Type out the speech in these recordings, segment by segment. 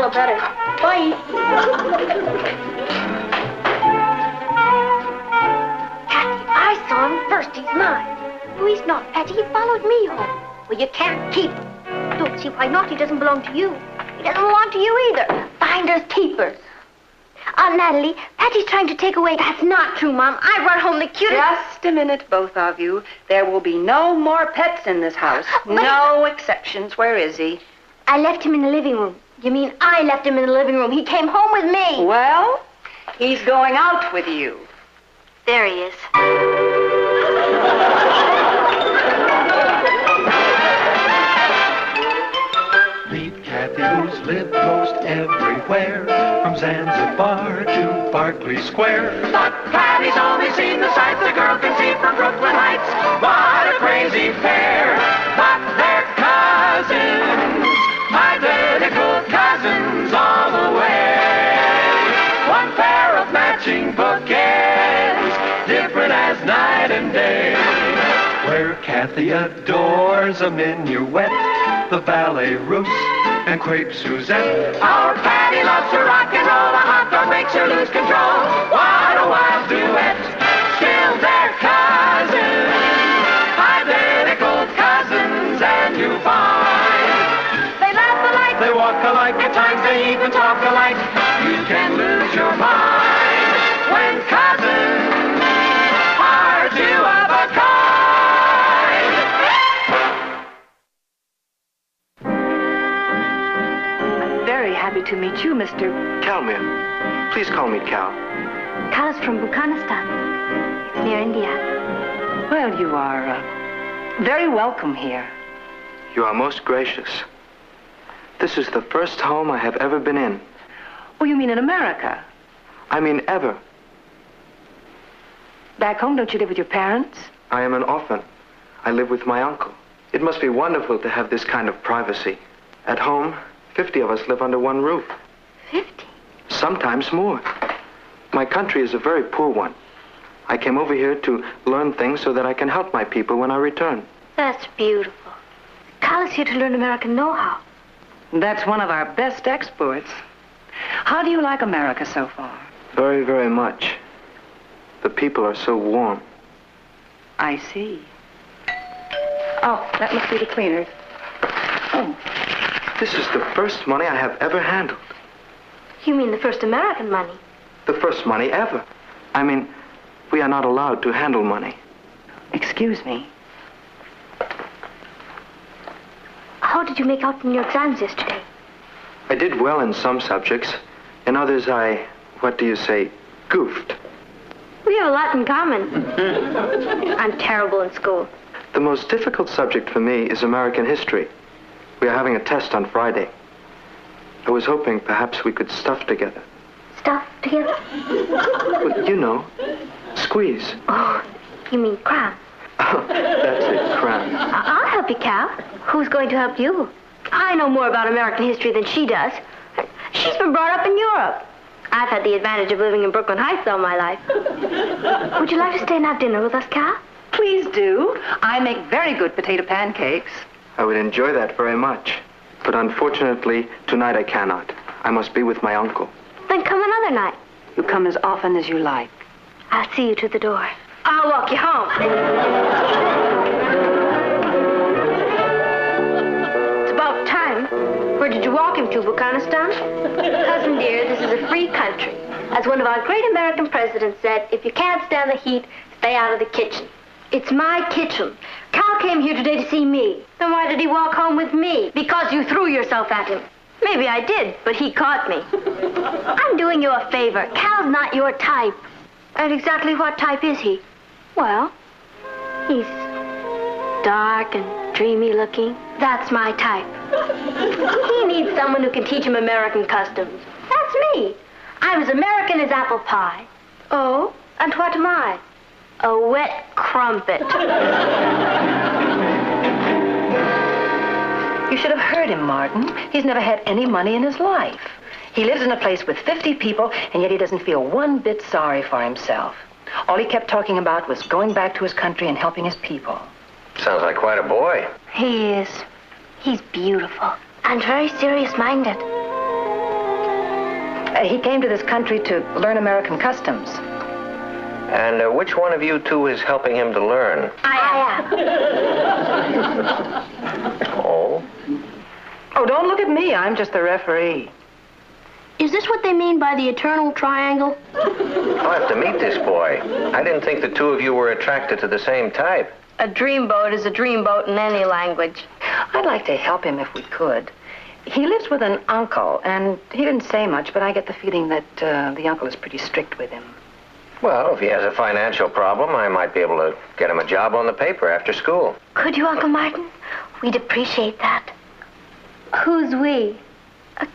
feel better. Bye. Cathy, I saw him first. He's mine. No, he's not, Patty. He followed me home. Well, you can't keep him. I don't see why not. He doesn't belong to you. He doesn't belong to you either. Finders keepers. Natalie, Patty's trying to take away... That's not true, Mom. I brought home the cutest... Just a minute, both of you. There will be no more pets in this house. No exceptions. Where is he? I left him in the living room. You mean I left him in the living room? He came home with me. Well, he's going out with you. There he is. Meet Cathy, who's lived most everywhere, from Zanzibar to Berkeley Square. But Cathy's only seen the sights a girl can see from Brooklyn Heights. What a crazy pair! But they're cousins, identical cousins all the way. One pair of matching bookends, different as night and day. Where Cathy adores a minuet, the ballet russe, and crepe Suzette. Our Patty loves to rock and roll, a hot dog makes her lose control. What a wild duet, still they're cousins, identical cousins, and you find they laugh alike, they walk alike, at times they even talk alike. You can lose your mind when cousins are two of a kind. Happy to meet you, Mr. Kalmir. Please call me Cal. Cal is from Bhukanistan. It's near India. Well, you are very welcome here. You are most gracious. This is the first home I have ever been in. Oh, you mean in America? I mean ever. Back home, don't you live with your parents? I am an orphan. I live with my uncle. It must be wonderful to have this kind of privacy. At home, 50 of us live under one roof. 50? Sometimes more. My country is a very poor one. I came over here to learn things so that I can help my people when I return. That's beautiful. Cal is here to learn American know-how. That's one of our best exports. How do you like America so far? Very, very much. The people are so warm. I see. Oh, that must be the cleaners. Oh. This is the first money I have ever handled. You mean the first American money? The first money ever. I mean, we are not allowed to handle money. Excuse me. How did you make out in your exams yesterday? I did well in some subjects. In others, what do you say, goofed. We have a lot in common. I'm terrible in school. The most difficult subject for me is American history. We are having a test on Friday. I was hoping perhaps we could stuff together. Stuff together? Well, you know, squeeze. Oh, you mean cram? Oh, that's it, cram. I'll help you, Cal. Who's going to help you? I know more about American history than she does. She's been brought up in Europe. I've had the advantage of living in Brooklyn Heights all my life. Would you like to stay and have dinner with us, Cal? Please do. I make very good potato pancakes. I would enjoy that very much. But unfortunately, tonight I cannot. I must be with my uncle. Then come another night. You come as often as you like. I'll see you to the door. I'll walk you home. It's about time. Where did you walk him to, Bhukanistan? Cousin dear, this is a free country. As one of our great American presidents said, if you can't stand the heat, stay out of the kitchen. It's my kitchen. Cal came here today to see me. Then why did he walk home with me? Because you threw yourself at him. Maybe I did, but he caught me. I'm doing you a favor. Cal's not your type. And exactly what type is he? Well, he's dark and dreamy looking. That's my type. He needs someone who can teach him American customs. That's me. I'm as American as apple pie. Oh, and what am I? A wet crumpet. You should have heard him, Martin. He's never had any money in his life. He lives in a place with 50 people, and yet he doesn't feel one bit sorry for himself. All he kept talking about was going back to his country and helping his people. Sounds like quite a boy. He is. He's beautiful and very serious-minded. He came to this country to learn American customs. And which one of you two is helping him to learn? I am. Oh? Oh, don't look at me. I'm just the referee. Is this what they mean by the eternal triangle? I'll have to meet this boy. I didn't think the two of you were attracted to the same type. A dreamboat is a dreamboat in any language. I'd like to help him if we could. He lives with an uncle, and he didn't say much, but I get the feeling that the uncle is pretty strict with him. Well, if he has a financial problem, I might be able to get him a job on the paper after school. Could you, Uncle Martin? We'd appreciate that. Who's we?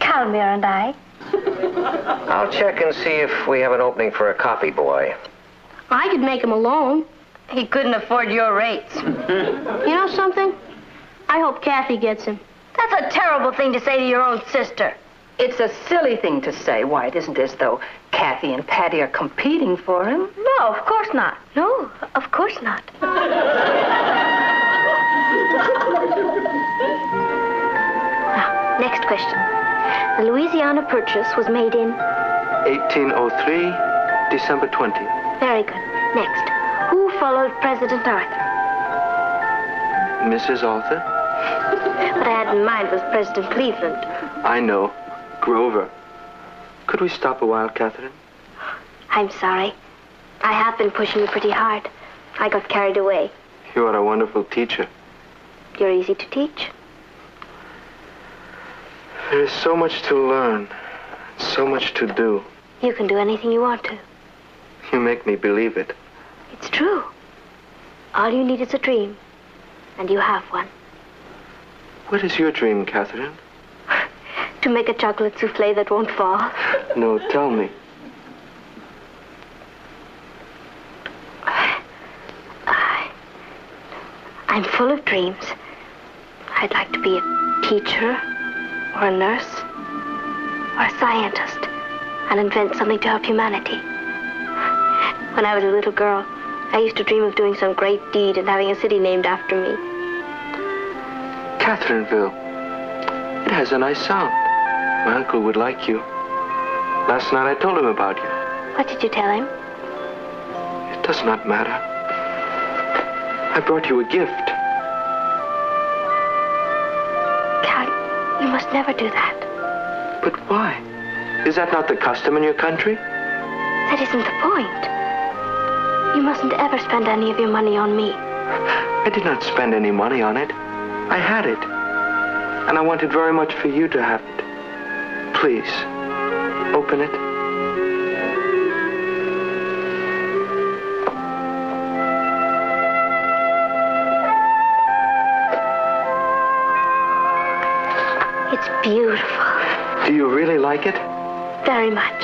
Calmer and I. I'll check and see if we have an opening for a copy boy. I could make him a loan. He couldn't afford your rates. You know something? I hope Cathy gets him. That's a terrible thing to say to your own sister. It's a silly thing to say. Why, it isn't as though Cathy and Patty are competing for him. No, of course not. No, of course not. Now, next question. The Louisiana Purchase was made in? 1803, December 20. Very good. Next. Who followed President Arthur? Mrs. Arthur? What I had in mind was President Cleveland. I know. Grover. Could we stop a while, Catherine? I'm sorry. I have been pushing you pretty hard. I got carried away. You are a wonderful teacher. You're easy to teach. There is so much to learn, so much to do. You can do anything you want to. You make me believe it. It's true. All you need is a dream. And you have one. What is your dream, Catherine? To make a chocolate souffle that won't fall. No, tell me. I'm full of dreams. I'd like to be a teacher, or a nurse, or a scientist, and invent something to help humanity. When I was a little girl, I used to dream of doing some great deed and having a city named after me. Catherineville. It has a nice sound. My uncle would like you. Last night I told him about you. What did you tell him? It does not matter. I brought you a gift. Cal, you must never do that. But why? Is that not the custom in your country? That isn't the point. You mustn't ever spend any of your money on me. I did not spend any money on it. I had it. And I wanted very much for you to have it. Please, open it. It's beautiful. Do you really like it? Very much.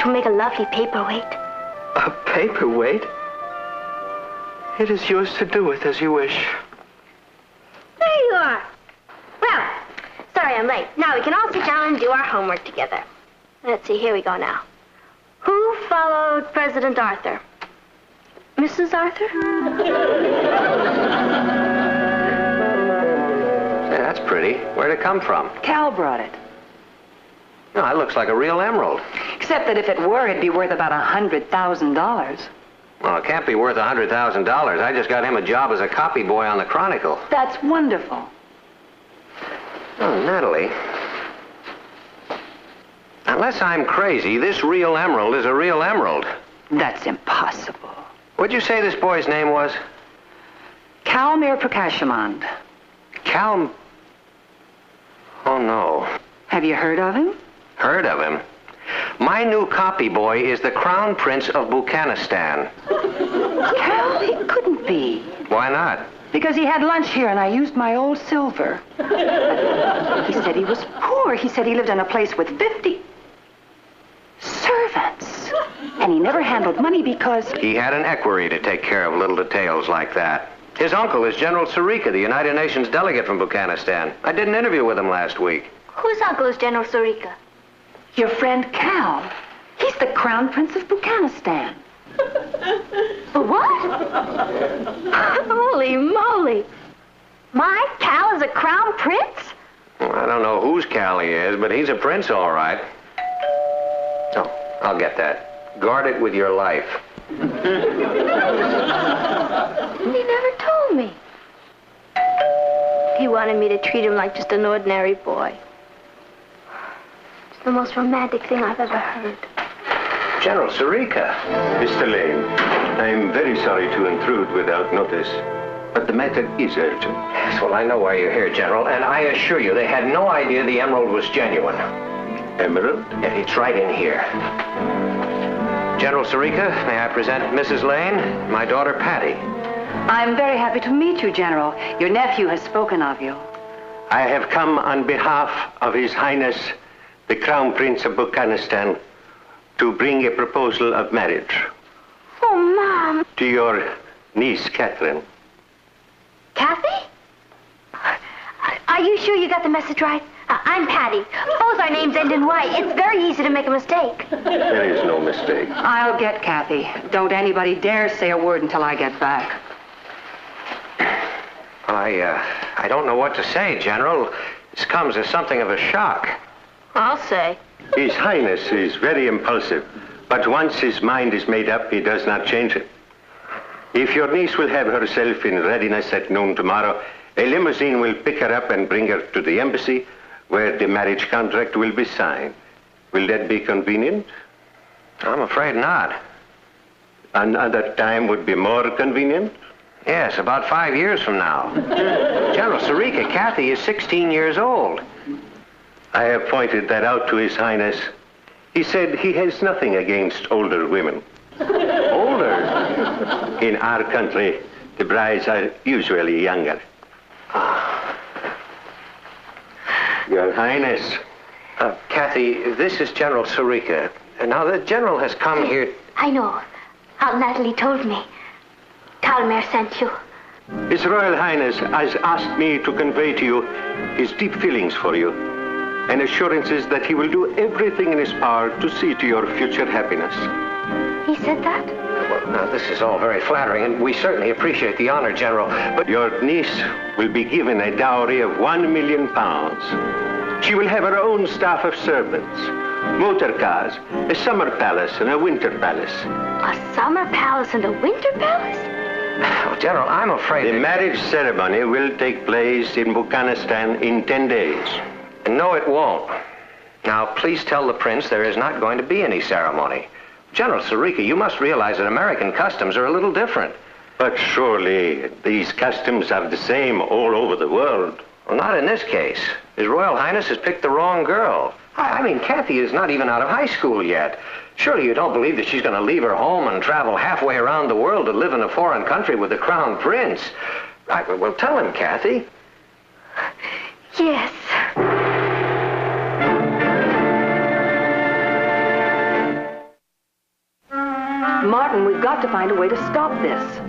To make a lovely paperweight. A paperweight? It is yours to do with as you wish. There you are. Well, sorry I'm late. Now we can all sit down and do our homework together. Let's see, here we go now. Who followed President Arthur? Mrs. Arthur? Say, that's pretty. Where'd it come from? Cal brought it. No, that looks like a real emerald. Except that if it were, it'd be worth about $100,000. Well, it can't be worth $100,000. I just got him a job as a copy boy on the Chronicle. That's wonderful. Oh, Natalie. Unless I'm crazy, this real emerald is a real emerald. That's impossible. What'd you say this boy's name was? Calmer Prakashamand. Cal... Oh, no. Have you heard of him? Heard of him? My new copy boy is the Crown Prince of Buchanistan. Cal, he couldn't be. Why not? Because he had lunch here and I used my old silver. He said he was poor. He said he lived in a place with 50 servants. And he never handled money because... He had an equerry to take care of little details like that. His uncle is General Sarika, the United Nations delegate from Buchanistan. I did an interview with him last week. Whose uncle is General Sarika? Your friend Cal. He's the Crown Prince of Buchanistan. What? Holy moly. My Cal is a crown prince? I don't know whose Cal he is, but he's a prince, all right. Oh, I'll get that. Guard it with your life. He never told me. He wanted me to treat him like just an ordinary boy. It's the most romantic thing I've ever heard. General Sarika. Mr. Lane, I'm very sorry to intrude without notice, but the matter is urgent. Yes, well, I know why you're here, General, and I assure you they had no idea the emerald was genuine. Emerald? Yeah, it's right in here. General Sarika, may I present Mrs. Lane, my daughter Patty. I'm very happy to meet you, General. Your nephew has spoken of you. I have come on behalf of His Highness, the Crown Prince of Buchanistan, to bring a proposal of marriage. Oh, Mom. To your niece, Catherine. Kathy? Are you sure you got the message right? I'm Patty. Both our names end in Y. It's very easy to make a mistake. There is no mistake. I'll get Cathy. Don't anybody dare say a word until I get back. I don't know what to say, General. This comes as something of a shock. I'll say. His Highness is very impulsive, but once his mind is made up, he does not change it. If your niece will have herself in readiness at noon tomorrow, a limousine will pick her up and bring her to the embassy, where the marriage contract will be signed. Will that be convenient? I'm afraid not. Another time would be more convenient? Yes, about 5 years from now. General Sarika, Cathy is 16 years old. I have pointed that out to His Highness. He said he has nothing against older women. Older? In our country, the brides are usually younger. Your Highness. Cathy, this is General Sarika. Now, the General has come here... I know. Aunt Natalie told me. Talmer sent you. His Royal Highness has asked me to convey to you his deep feelings for you and assurances that he will do everything in his power to see to your future happiness. He said that? Well, now, this is all very flattering, and we certainly appreciate the honor, General, but... Your niece will be given a dowry of £1 million. She will have her own staff of servants, motor cars, a summer palace and a winter palace. A summer palace and a winter palace? Oh, General, I'm afraid... The marriage ceremony will take place in Buchanistan in 10 days. No, it won't. Now, please tell the prince there is not going to be any ceremony. General Sarika, you must realize that American customs are a little different. But surely these customs are the same all over the world. Well, not in this case. His Royal Highness has picked the wrong girl. I mean, Cathy is not even out of high school yet. Surely you don't believe that she's going to leave her home and travel halfway around the world to live in a foreign country with the Crown Prince? Well, tell him, Cathy. Yes. Martin, we've got to find a way to stop this.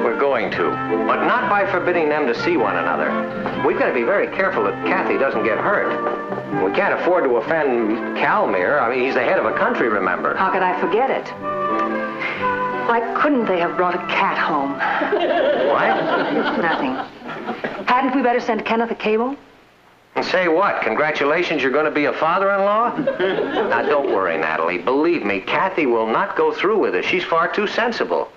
We're going to, but not by forbidding them to see one another. We've got to be very careful that Cathy doesn't get hurt. We can't afford to offend Calmere. I mean, he's the head of a country, remember? How could I forget it? Why couldn't they have brought a cat home? What? Nothing. Hadn't we better send Kenneth a cable? And say what? Congratulations, you're going to be a father-in-law? Now, don't worry, Natalie. Believe me, Cathy will not go through with it. She's far too sensible.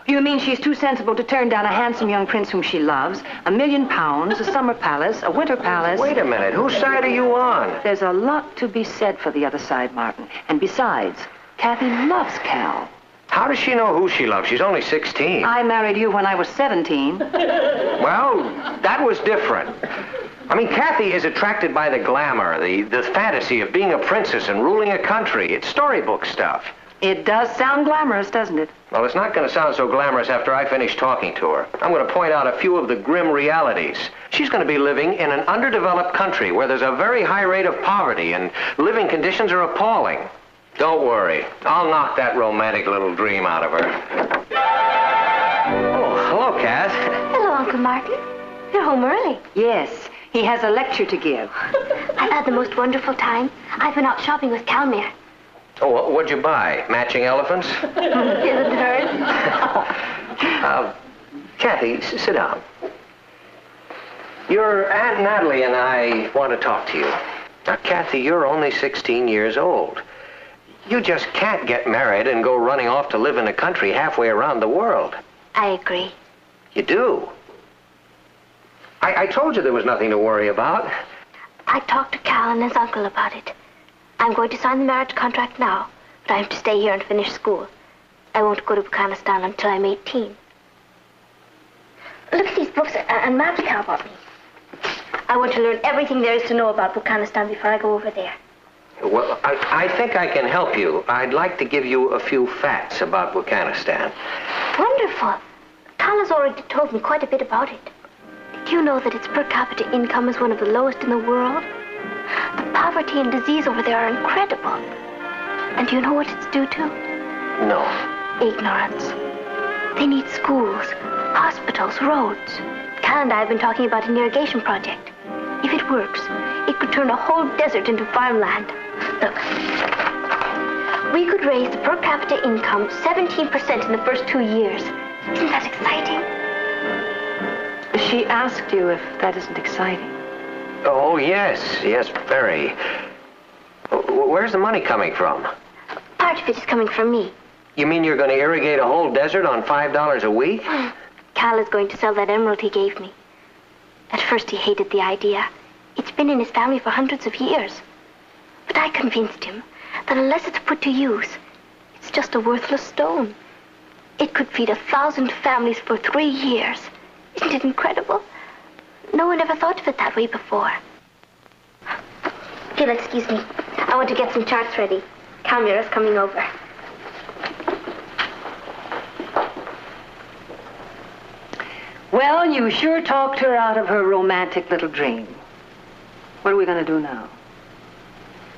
You mean she's too sensible to turn down a handsome young prince whom she loves, £1 million, a summer palace, a winter palace... Wait a minute. Whose side are you on? There's a lot to be said for the other side, Martin. And besides, Cathy loves Cal. How does she know who she loves? She's only 16. I married you when I was 17. Well, that was different. I mean, Cathy is attracted by the glamour, the fantasy of being a princess and ruling a country. It's storybook stuff. It does sound glamorous, doesn't it? Well, it's not going to sound so glamorous after I finish talking to her. I'm going to point out a few of the grim realities. She's going to be living in an underdeveloped country where there's a very high rate of poverty and living conditions are appalling. Don't worry. I'll knock that romantic little dream out of her. Oh, hello, Cath. Hello, Uncle Martin. You're home early. Yes. He has a lecture to give. I've had the most wonderful time. I've been out shopping with Calmere. Oh, what'd you buy? Matching elephants? Isn't hers? Cathy, sit down. Your Aunt Natalie and I want to talk to you. Now, Cathy, you're only 16 years old. You just can't get married and go running off to live in a country halfway around the world. I agree. You do? I told you there was nothing to worry about. I talked to Cal and his uncle about it. I'm going to sign the marriage contract now, but I have to stay here and finish school. I won't go to Afghanistan until I'm 18. Look at these books and maps Cal bought me. I want to learn everything there is to know about Afghanistan before I go over there. Well, I think I can help you. I'd like to give you a few facts about Afghanistan. Wonderful. Cal has already told me quite a bit about it. Did you know that its per capita income is one of the lowest in the world? The poverty and disease over there are incredible. And do you know what it's due to? No. Ignorance. They need schools, hospitals, roads. Cal and I have been talking about an irrigation project. If it works, it could turn a whole desert into farmland. Look. We could raise the per capita income 17% in the first 2 years. Isn't that exciting? She asked you if that isn't exciting. Oh, yes, very. Where's the money coming from? Part of it is coming from me. You mean you're going to irrigate a whole desert on $5 a week? Cal is going to sell that emerald he gave me. At first he hated the idea. It's been in his family for hundreds of years. But I convinced him that unless it's put to use, it's just a worthless stone. It could feed 1,000 families for 3 years. Isn't it incredible? No one ever thought of it that way before. If you'll excuse me, I want to get some charts ready. Calmira's coming over. Well, you sure talked her out of her romantic little dream. What are we going to do now?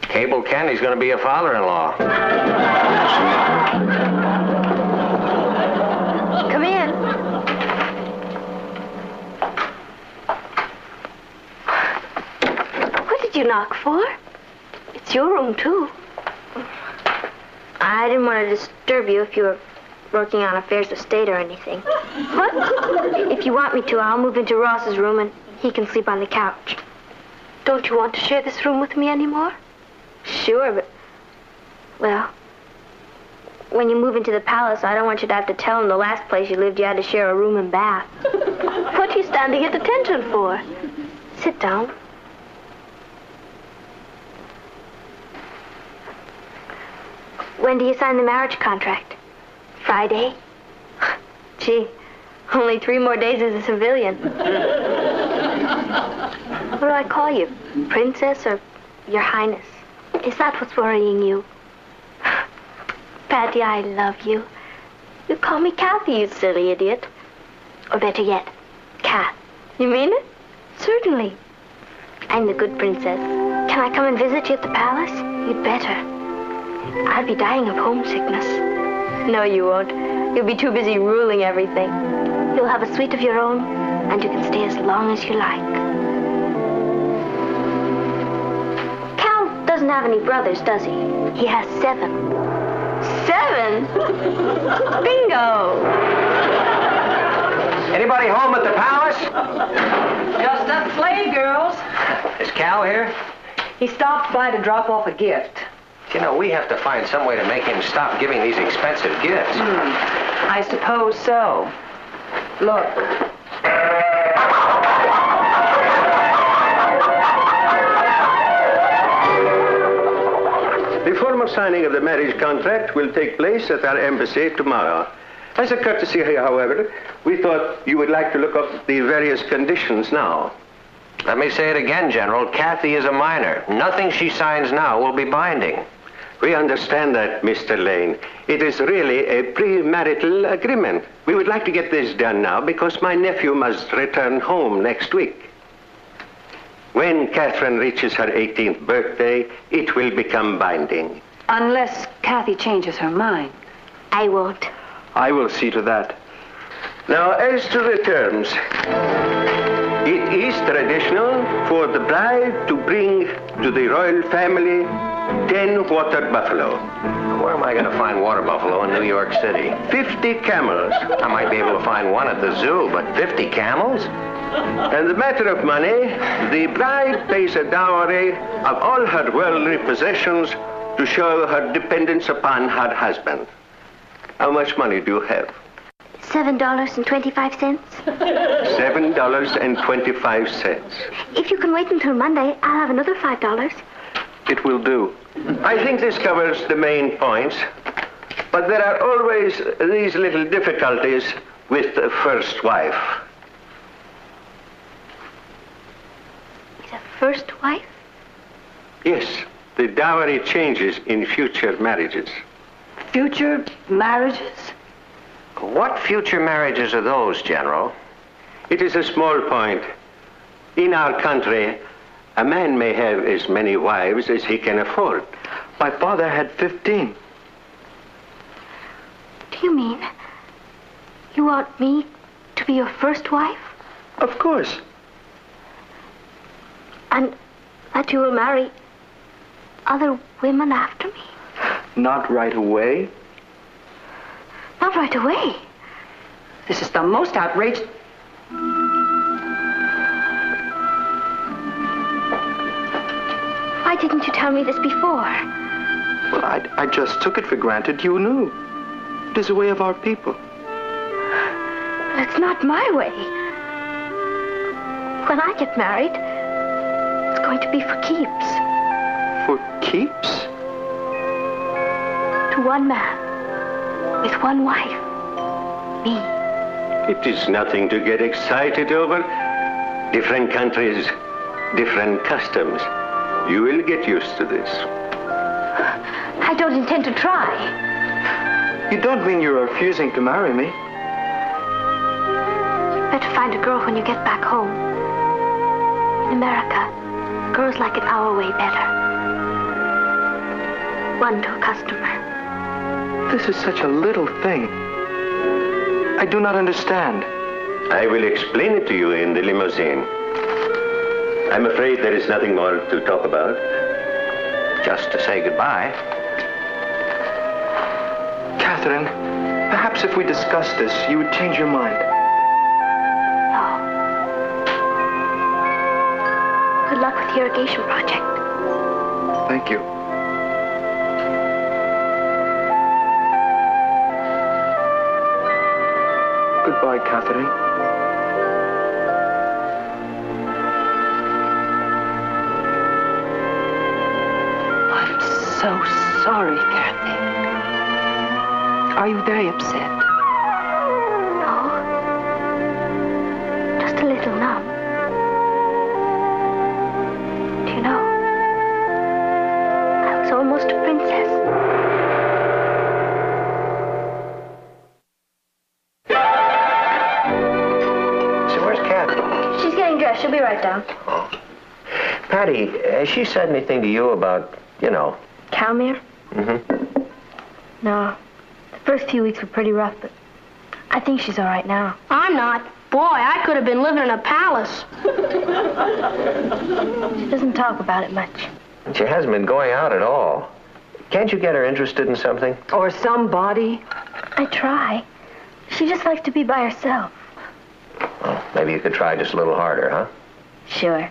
Cable Kenny's going to be a father-in-law. Come in. What did you knock for? It's your room, too. I didn't want to disturb you if you were working on affairs of state or anything. What? If you want me to, I'll move into Ross's room and he can sleep on the couch. Don't you want to share this room with me anymore? Sure, but... Well, when you move into the palace, I don't want you to have to tell him the last place you lived you had to share a room and bath. What are you standing at attention for? Sit down. When do you sign the marriage contract? Friday? Gee, only 3 more days as a civilian. What do I call you? Princess or Your Highness? Is that what's worrying you? Patty, I love you. You call me Cathy, you silly idiot. Or better yet, Cat. You mean it? Certainly. I'm the good princess. Can I come and visit you at the palace? You'd better. I'll be dying of homesickness. No, you won't. You'll be too busy ruling everything. You'll have a suite of your own, and you can stay as long as you like. Cal doesn't have any brothers, does he? He has 7. 7? Bingo! Anybody home at the palace? Just us slave girls. Is Cal here? He stopped by to drop off a gift. You know, we have to find some way to make him stop giving these expensive gifts. I suppose so. Look. The formal signing of the marriage contract will take place at our embassy tomorrow. As a courtesy, however, we thought you would like to look up the various conditions now. Let me say it again, General. Cathy is a minor. Nothing she signs now will be binding. We understand that, Mr. Lane. It is really a premarital agreement. We would like to get this done now because my nephew must return home next week. When Catherine reaches her 18th birthday, it will become binding. Unless Cathy changes her mind. I won't. I will see to that. Now, as to the terms, it is traditional for the bride to bring to the royal family 10 water buffalo. Where am I going to find water buffalo in New York City? 50 camels. I might be able to find one at the zoo, but 50 camels? In the matter of money, the bride pays a dowry of all her worldly possessions to show her dependence upon her husband. How much money do you have? $7.25. $7.25. If you can wait until Monday, I'll have another $5. It will do. I think this covers the main points, but there are always these little difficulties with the first wife. The first wife? Yes, the dowry changes in future marriages. Future marriages? What future marriages are those, General? It is a small point. In our country, a man may have as many wives as he can afford. My father had 15. Do you mean you want me to be your first wife? Of course. And that you will marry other women after me? Not right away. Not right away. This is the most outrageous... Why didn't you tell me this before? Well, I just took it for granted you knew. It is a way of our people. But it's not my way. When I get married, it's going to be for keeps. For keeps? To one man, with one wife. Me. It is nothing to get excited over. Different countries, different customs. You will get used to this. I don't intend to try. You don't mean you're refusing to marry me? Better find a girl when you get back home. In America, girls like it our way better. One to a customer. This is such a little thing. I do not understand. I will explain it to you in the limousine. I'm afraid there is nothing more to talk about. Just to say goodbye. Catherine, perhaps if we discussed this, you would change your mind. No. Good luck with the irrigation project. Thank you. Goodbye, Catherine. I'm so sorry, Cathy. Are you very upset? No. Just a little numb. Do you know? I was almost a princess. So where's Cathy? She's getting dressed. She'll be right down. Oh. Patty, has she said anything to you about, Calmere? Mm-hmm. No. The first few weeks were pretty rough, but I think she's all right now. I'm not. Boy, I could have been living in a palace. She doesn't talk about it much. She hasn't been going out at all. Can't you get her interested in something? Or somebody? I try. She just likes to be by herself. Well, maybe you could try just a little harder, huh? Sure.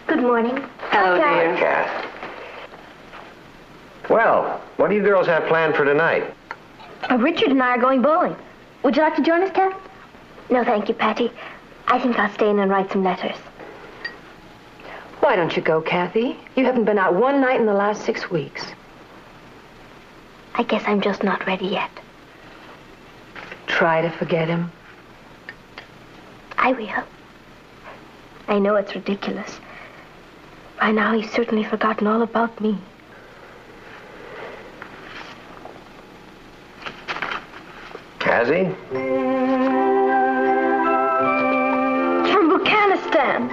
Good morning. Hello, Hi, dear. Kath. Well, what do you girls have planned for tonight? Richard and I are going bowling. Would you like to join us, Kath? No, thank you, Patty. I think I'll stay in and write some letters. Why don't you go, Cathy? You haven't been out one night in the last 6 weeks. I guess I'm just not ready yet. Try to forget him. I will. I know it's ridiculous. By now, he's certainly forgotten all about me. Has he? It's from Buchanistan.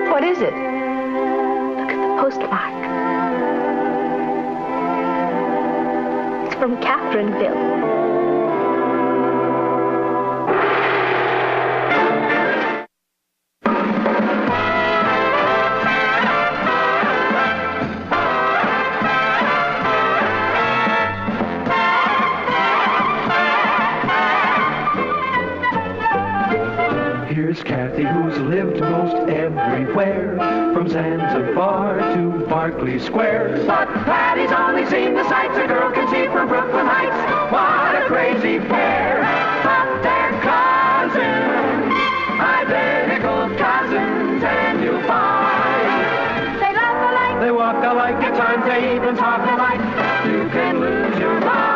What is it? Look at the postmark. It's from Catherineville. Here's lived most everywhere, from Zanzibar to Berkeley Square. But Patty's only seen the sights a girl can see from Brooklyn Heights. What a crazy pair, but they're cousins, identical cousins, and you'll find they laugh alike, they walk alike, at times they even talk alike. You can lose your mind.